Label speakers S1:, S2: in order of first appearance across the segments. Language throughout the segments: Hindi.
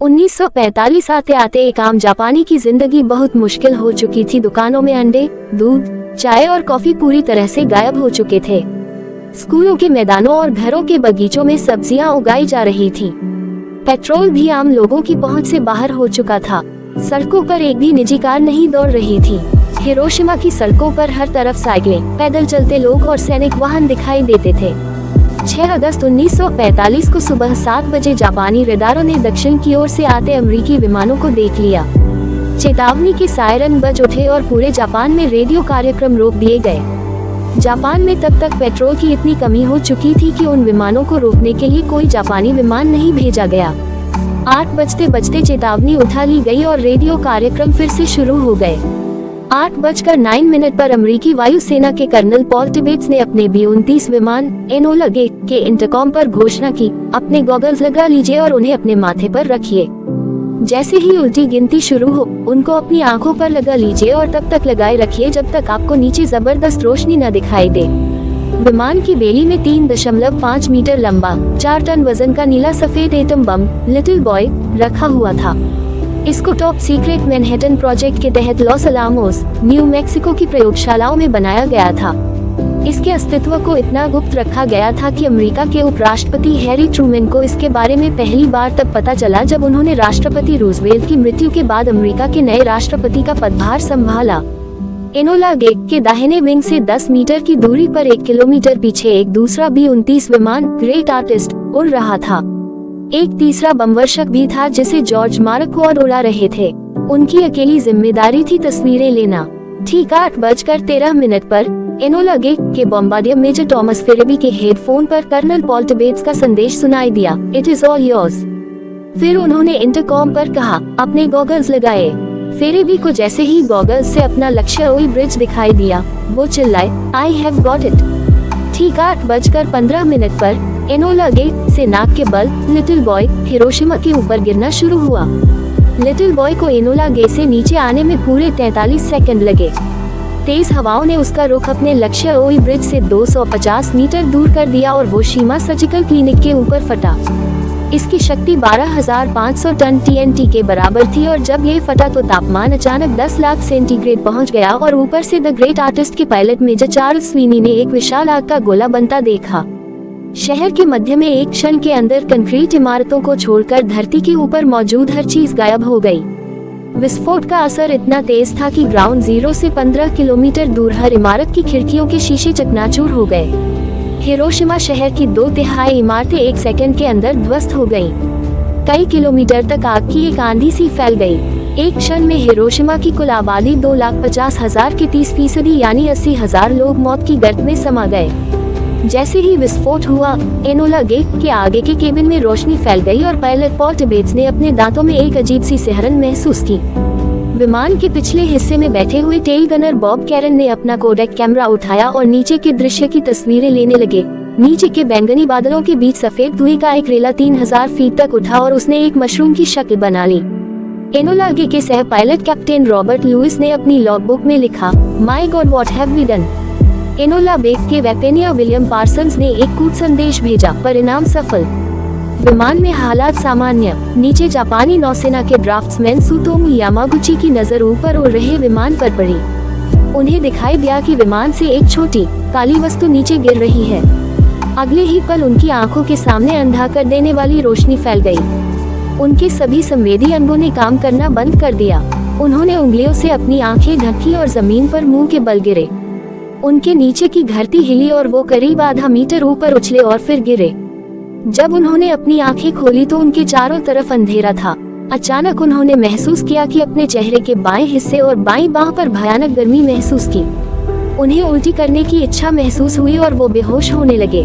S1: 1945 आते आते एक आम जापानी की जिंदगी बहुत मुश्किल हो चुकी थी। दुकानों में अंडे, दूध, चाय और कॉफी पूरी तरह से गायब हो चुके थे। स्कूलों के मैदानों और घरों के बगीचों में सब्जियां उगाई जा रही थीं। पेट्रोल भी आम लोगों की पहुंच से बाहर हो चुका था। सड़कों पर एक भी निजी कार नहीं दौड़ रही थी। हिरोशिमा की सड़कों पर हर तरफ साइकिलें, पैदल चलते लोग और सैनिक वाहन दिखाई देते थे। 6 अगस्त 1945 को सुबह 7 बजे जापानी रडारों ने दक्षिण की ओर से आते अमेरिकी विमानों को देख लिया। चेतावनी के सायरन बज उठे और पूरे जापान में रेडियो कार्यक्रम रोक दिए गए। जापान में तब तक पेट्रोल की इतनी कमी हो चुकी थी कि उन विमानों को रोकने के लिए कोई जापानी विमान नहीं भेजा गया। 8 बजते बजते चेतावनी उठा ली गई और रेडियो कार्यक्रम फिर से शुरू हो गए। 8:09 पर अमेरिकी वायुसेना के कर्नल पॉल टिबेट्स ने अपने B-29 विमान एनोला गे के इंटरकॉम पर घोषणा की, अपने गॉगल्स लगा लीजिए और उन्हें अपने माथे पर रखिए। जैसे ही उल्टी गिनती शुरू हो, उनको अपनी आंखों पर लगा लीजिए और तब तक लगाए रखिए जब तक आपको नीचे जबरदस्त रोशनी न दिखाई दे। विमान की बेली में 3.5 मीटर लंबा, 4 टन वजन का नीला सफेद एटम बम लिटिल बॉय रखा हुआ था। इसको टॉप सीक्रेट मैनहट्टन प्रोजेक्ट के तहत लॉस अलामोस, न्यू मैक्सिको की प्रयोगशालाओं में बनाया गया था। इसके अस्तित्व को इतना गुप्त रखा गया था कि अमेरिका के उपराष्ट्रपति हैरी ट्रूमैन को इसके बारे में पहली बार तब पता चला जब उन्होंने राष्ट्रपति रूजवेल्ट की मृत्यु के बाद अमेरिका के नए राष्ट्रपति का पदभार संभाला। एनोला गे के दाहिने विंग से 10 मीटर की दूरी पर 1 किलोमीटर पीछे एक दूसरा B-29 विमान ग्रेट आर्टिस्ट उड़ रहा था। एक तीसरा बमवर्षक भी था जिसे जॉर्ज मार्कवार्ड उड़ा रहे थे। उनकी अकेली जिम्मेदारी थी तस्वीरें लेना। ठीक 8:13 पर एनोला गे के बॉम्बार्डियर मेजर टॉमस फेरेबी के हेडफोन पर कर्नल पॉल टिबेट्स का संदेश सुनाई दिया, इट इज ऑल योर्स। फिर उन्होंने इंटरकॉम पर कहा, अपने गॉगल्स लगाए। फेरेबी को जैसे ही गॉगल्स से अपना लक्ष्य ओई ब्रिज दिखाई दिया, वो चिल्लाए, आई हैव गॉट इट। ठीक 8:15 पर एनोला गे से नाक के बल लिटिल बॉय हिरोशिमा के ऊपर गिरना शुरू हुआ। लिटिल बॉय को एनोला गे से नीचे आने में पूरे 43 सेकंड लगे। तेज हवाओं ने उसका रुख अपने लक्ष्य ओई ब्रिज से 250 मीटर दूर कर दिया और वो शीमा सर्जिकल क्लिनिक के ऊपर फटा। इसकी शक्ति 12,500 टन TNT के बराबर थी और जब ये फटा तो तापमान अचानक 10 लाख सेंटीग्रेड पहुंच गया और ऊपर से द ग्रेट आर्टिस्ट के पायलट मेजर चार्ल्स स्वीनी ने एक विशाल आग का गोला बनता देखा। शहर के मध्य में एक क्षण के अंदर कंक्रीट इमारतों को छोड़कर धरती के ऊपर मौजूद हर चीज गायब हो गई। विस्फोट का असर इतना तेज था कि ग्राउंड जीरो से 15 किलोमीटर दूर हर इमारत की खिड़कियों के शीशे चकनाचूर हो गए। हिरोशिमा शहर की 2/3 इमारतें 1 सेकंड के अंदर ध्वस्त हो गईं। कई किलोमीटर तक आग की एक आंधी सी फैल गई। एक क्षण में हिरोशिमा की कुल आबादी 2,50,000 के 30% यानी 80,000 लोग मौत की गर्त में समा गए। जैसे ही विस्फोट हुआ, एनोला गे के आगे के केबिन में रोशनी फैल गई और पायलट पॉल टिबेट्स ने अपने दांतों में एक अजीब सी सिहरन महसूस की। विमान के पिछले हिस्से में बैठे हुए टेल गनर बॉब कैरन ने अपना कोडेक कैमरा उठाया और नीचे के दृश्य की तस्वीरें लेने लगे। नीचे के बैंगनी बादलों के बीच सफेद धुएं का एक रेला 3000 फीट तक उठा और उसने एक मशरूम की शक्ल बना ली। एनोला गे के सह पायलट कैप्टन रॉबर्ट लुइस ने अपनी लॉगबुक में लिखा, my god what have we done. Enola Gay के वेपेनियर विलियम पार्सन्स ने एक कूट संदेश भेजा, परिणाम सफल। विमान में हालात सामान्य। नीचे जापानी नौसेना के ड्राफ्ट्समैन सुतोमु यामागुची की नजर ऊपर उड़ रहे विमान पर पड़ी। उन्हें दिखाई दिया कि विमान से एक छोटी काली वस्तु नीचे गिर रही है। अगले ही पल उनकी आंखों के सामने अंधा कर देने वाली रोशनी फैल गई। उनके सभी संवेदी अंगों ने काम करना बंद कर दिया। उन्होंने उंगलियों से अपनी आंखें ढकी और जमीन पर मुंह के बल गिरे। उनके नीचे की धरती हिली और वो करीब आधा मीटर ऊपर उछले और फिर गिरे। जब उन्होंने अपनी आंखें खोली तो उनके चारों तरफ अंधेरा था। अचानक उन्होंने महसूस किया कि अपने चेहरे के बाएं हिस्से और बाईं बांह पर भयानक गर्मी महसूस की। उन्हें उल्टी करने की इच्छा महसूस हुई और वो बेहोश होने लगे।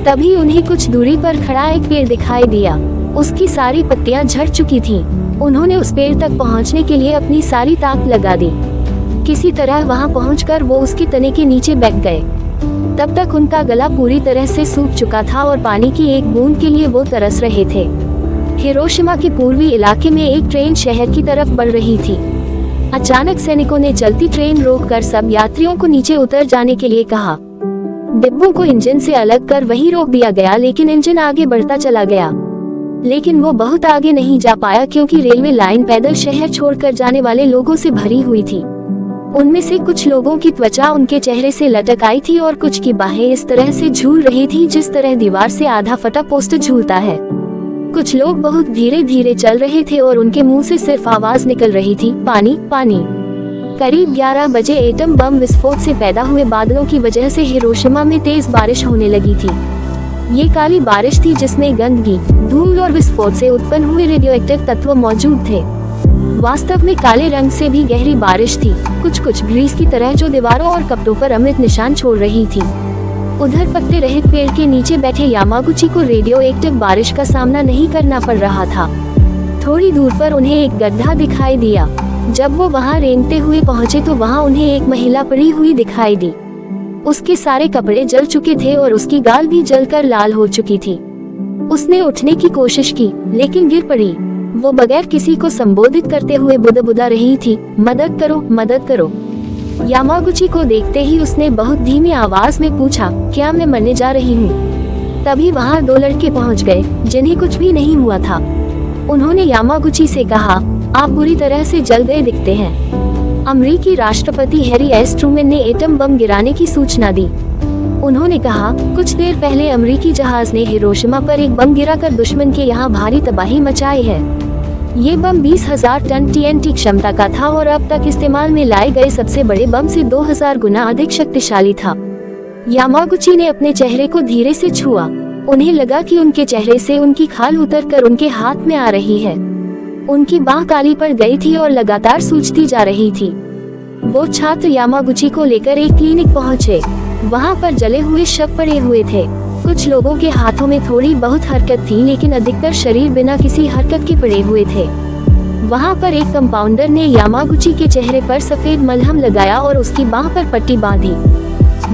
S1: तभी उन्हें कुछ दूरी पर खड़ा एक पेड़ दिखाई दिया। उसकी सारी पत्तियां झड़ चुकी थीं। उन्होंने उस पेड़ तक पहुंचने के लिए अपनी सारी ताकत लगा दी। किसी तरह वहां पहुंचकर वो उसके तने के नीचे बैठ गए। तब तक उनका गला पूरी तरह से सूख चुका था और पानी की एक बूंद के लिए वो तरस रहे थे। हिरोशिमा के पूर्वी इलाके में एक ट्रेन शहर की तरफ बढ़ रही थी। अचानक सैनिकों ने चलती ट्रेन रोककर सब यात्रियों को नीचे उतर जाने के लिए कहा। डिब्बों को इंजन से अलग कर वहीं रोक दिया गया, लेकिन इंजन आगे बढ़ता चला गया। लेकिन वो बहुत आगे नहीं जा पाया क्योंकि रेलवे लाइन पैदल शहर छोड़कर जाने वाले लोगों से भरी हुई थी। उनमें से कुछ लोगों की त्वचा उनके चेहरे से लटक आई थी और कुछ की बाहें इस तरह से झूल रही थी जिस तरह दीवार से आधा फटा पोस्टर झूलता है। कुछ लोग बहुत धीरे धीरे चल रहे थे और उनके मुंह से सिर्फ आवाज निकल रही थी, पानी पानी। करीब 11 बजे एटम बम विस्फोट से पैदा हुए बादलों की वजह से हिरोशिमा में तेज बारिश होने लगी थी। ये काली बारिश थी जिसमें गंदगी, धूल और विस्फोट से उत्पन्न हुए रेडियोएक्टिव तत्व मौजूद थे। वास्तव में काले रंग से भी गहरी बारिश थी, कुछ ग्रीस की तरह जो दीवारों और कपड़ों पर अमृत निशान छोड़ रही थी। उधर पत्ते रहित पेड़ के नीचे बैठे यामागुची को रेडियो एक्टिव बारिश का सामना नहीं करना पड़ रहा था। थोड़ी दूर पर उन्हें एक गड्ढा दिखाई दिया। जब वो वहां रेंगते हुए पहुंचे तो वहां उन्हें एक महिला पड़ी हुई दिखाई दी। उसके सारे कपड़े जल चुके थे और उसकी गाल भी जलकर लाल हो चुकी थी। उसने उठने की कोशिश की लेकिन गिर पड़ी। वो बगैर किसी को संबोधित करते हुए बुदबुदा रही थी, मदद करो, मदद करो। यामागुची को देखते ही उसने बहुत धीमी आवाज में पूछा, क्या मैं मरने जा रही हूँ? तभी वहाँ 2 लड़के पहुँच गए जिन्हें कुछ भी नहीं हुआ था। उन्होंने यामागुची से कहा, आप बुरी तरह से जल गए दिखते हैं। अमेरिकी राष्ट्रपति हैरी एस ट्रूमैन ने एटम बम गिराने की सूचना दी। उन्होंने कहा, कुछ देर पहले अमेरिकी जहाज ने हिरोशिमा पर एक बम गिराकर दुश्मन के यहाँ भारी तबाही मचाई है। ये बम 20,000 टन TNT क्षमता का था और अब तक इस्तेमाल में लाए गए सबसे बड़े बम से 2000 गुना अधिक शक्तिशाली था। यामागुची ने अपने चेहरे को धीरे से छुआ। उन्हें लगा कि उनके चेहरे से उनकी खाल उतरकर उनके हाथ में आ रही है। उनकी बाह काली पड़ गई थी और लगातार सूजती जा रही थी। वो छात्र यामागुची को लेकर एक क्लिनिक पहुंचे। वहां पर जले हुए शव पड़े हुए थे। कुछ लोगों के हाथों में थोड़ी बहुत हरकत थी लेकिन अधिकतर शरीर बिना किसी हरकत के पड़े हुए थे। वहां पर एक कंपाउंडर ने यामागुची के चेहरे पर सफेद मलहम लगाया और उसकी बाह पर पट्टी बांधी।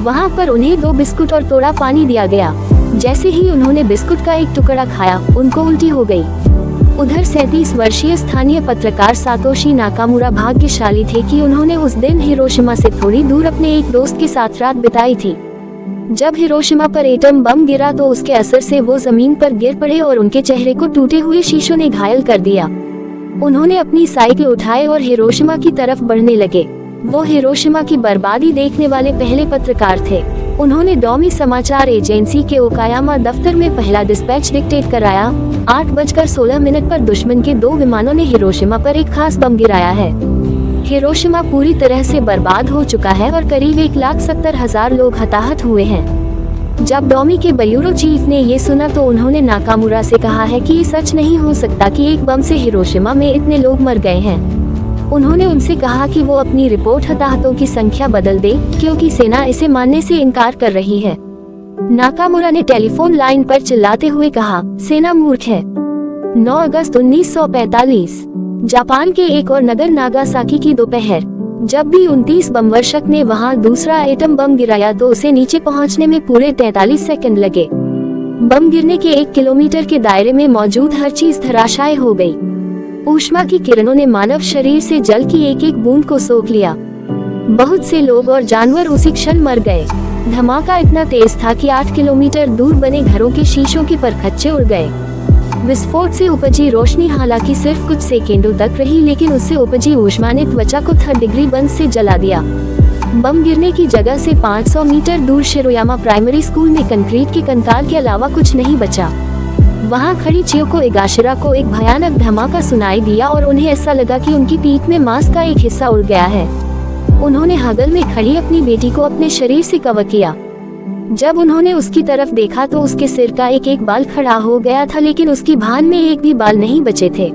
S1: वहां पर उन्हें 2 बिस्कुट और थोड़ा पानी दिया गया। जैसे ही उन्होंने बिस्कुट का एक टुकड़ा खाया, उनको उल्टी हो गई। उधर 37 वर्षीय स्थानीय पत्रकार सातोशी नाकामुरा भाग्यशाली थे कि उन्होंने उस दिन हिरोशिमा से थोड़ी दूर अपने एक दोस्त के साथ रात बिताई थी। जब हिरोशिमा पर एटम बम गिरा तो उसके असर से वो जमीन पर गिर पड़े और उनके चेहरे को टूटे हुए शीशों ने घायल कर दिया। उन्होंने अपनी साइकिल उठाए और हिरोशिमा की तरफ बढ़ने लगे। वो हिरोशिमा की बर्बादी देखने वाले पहले पत्रकार थे। उन्होंने डोमी समाचार एजेंसी के ओकायामा दफ्तर में पहला डिस्पैच डिक्टेट कराया। 8:16 पर दुश्मन के 2 विमानों ने हिरोशिमा पर एक खास बम गिराया है। हिरोशिमा पूरी तरह से बर्बाद हो चुका है और करीब 1,70,000 लोग हताहत हुए हैं। जब डोमी के ब्यूरो चीफ ने ये सुना तो उन्होंने नाकामुरा से कहा है कि ये सच नहीं हो सकता कि एक बम से हिरोशिमा में इतने लोग मर गए हैं। उन्होंने उनसे कहा कि वो अपनी रिपोर्ट हताहतों की संख्या बदल दे क्योंकि सेना इसे मानने से इनकार कर रही है। नाकामुरा ने टेलीफोन लाइन पर चिल्लाते हुए कहा, सेना मूर्ख है। 9 अगस्त 1945 जापान के एक और नगर नागासाकी की दोपहर, जब भी 29 बमवर्षक ने वहां दूसरा एटम बम गिराया तो उसे नीचे पहुंचने में पूरे 43 सेकंड लगे। बम गिरने के 1 किलोमीटर के दायरे में मौजूद हर चीज धराशायी हो गई। ऊष्मा की किरणों ने मानव शरीर से जल की एक एक बूंद को सोख लिया। बहुत से लोग और जानवर उसी क्षण मर गए। धमाका इतना तेज था कि 8 किलोमीटर दूर बने घरों के शीशों के परखच्चे उड़ गए। विस्फोट से उपजी रोशनी हालांकि सिर्फ कुछ सेकेंडों तक रही, लेकिन उससे उपजी ऊष्मा ने त्वचा को 3rd डिग्री बंद से जला दिया। बम गिरने की जगह से 500 मीटर दूर शिरोयामा प्राइमरी स्कूल में कंक्रीट के कंकाल के अलावा कुछ नहीं बचा। वहां खड़ी चियोको एगाशिरा को एक भयानक धमाका सुनाई दिया और उन्हें ऐसा लगा कि उनकी पीठ में मांस का एक हिस्सा उड़ गया है। उन्होंने हगल में खड़ी अपनी बेटी को अपने शरीर से कवर किया। जब उन्होंने उसकी तरफ देखा तो उसके सिर का एक एक बाल खड़ा हो गया था, लेकिन उसकी भान में एक भी बाल नहीं बचे थे।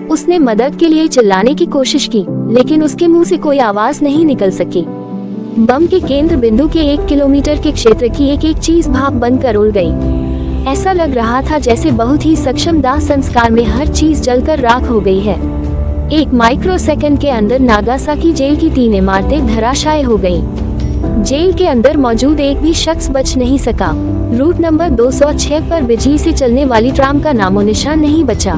S1: उसने मदद के लिए चिल्लाने की कोशिश की, लेकिन उसके मुंह से कोई आवाज नहीं निकल सकी। बम के केंद्र बिंदु के 1 किलोमीटर के क्षेत्र की एक एक चीज भाप बनकर उड़ गई। ऐसा लग रहा था जैसे बहुत ही सक्षम दाह संस्कार में हर चीज जलकर राख हो गई है। 1 माइक्रोसेकंड के अंदर नागासाकी जेल की 3 इमारतें धराशायी हो गईं। जेल के अंदर मौजूद एक भी शख्स बच नहीं सका। रूट नंबर 206 पर बिजली से चलने वाली ट्राम का नामो निशान नहीं बचा।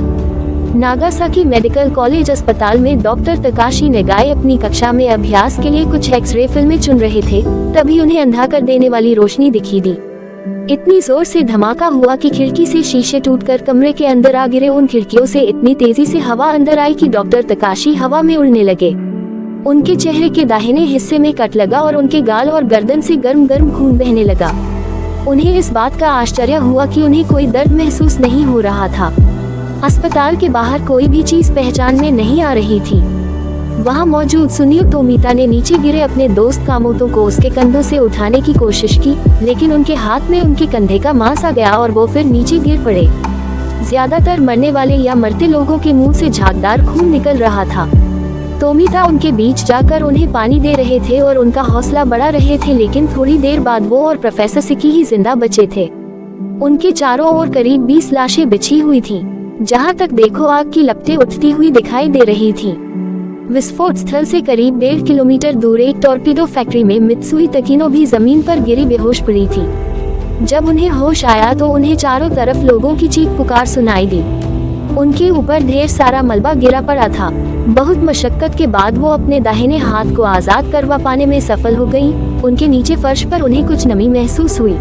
S1: नागासाकी मेडिकल कॉलेज अस्पताल में डॉक्टर तकाशी नेगाई अपनी कक्षा में अभ्यास के लिए कुछ एक्सरे फिल्में चुन रहे थे, तभी उन्हें अंधा कर देने वाली रोशनी दिखी दी। इतनी जोर से धमाका हुआ कि खिड़की से शीशे टूटकर कमरे के अंदर आ गिरे। उन खिड़कियों से इतनी तेजी से हवा अंदर आई कि डॉक्टर तकाशी हवा में उड़ने लगे। उनके चेहरे के दाहिने हिस्से में कट लगा और उनके गाल और गर्दन से गर्म गर्म खून बहने लगा। उन्हें इस बात का आश्चर्य हुआ कि उन्हें कोई दर्द महसूस नहीं हो रहा था। अस्पताल के बाहर कोई भी चीज पहचान में नहीं आ रही थी। वहां मौजूद सुनियो तोमिता ने नीचे गिरे अपने दोस्त कामोतो को उसके कंधों से उठाने की कोशिश की, लेकिन उनके हाथ में उनके कंधे का मांस आ गया और वो फिर नीचे गिर पड़े। ज्यादातर मरने वाले या मरते लोगों के मुंह से झागदार खून निकल रहा था। तोमिता उनके बीच जाकर उन्हें पानी दे रहे थे और उनका हौसला बढ़ा रहे थे, लेकिन थोड़ी देर बाद वो और प्रोफेसर सिकी ही जिंदा बचे थे। उनके चारों ओर करीब 20 लाशें बिछी हुई थीं। जहां तक देखो आग की लपटें उठती हुई दिखाई दे रही थीं। विस्फोट स्थल से करीब 1.5 किलोमीटर दूर एक टॉर्पीडो फैक्ट्री में मित्सुई तकीनो भी जमीन पर गिरी बेहोश पड़ी थी। जब उन्हें होश आया तो उन्हें चारों तरफ लोगों की चीख पुकार सुनाई दी। उनके ऊपर ढेर सारा मलबा गिरा पड़ा था। बहुत मशक्कत के बाद वो अपने दाहिने हाथ को आजाद करवा पाने में सफल हो गईं। उनके नीचे फर्श पर उन्हें कुछ नमी महसूस हुई।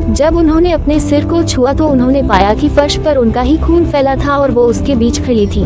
S1: जब उन्होंने अपने सिर को छुआ तो उन्होंने पाया कि फर्श पर उनका ही खून फैला था और वो उसके बीच खड़ी थी।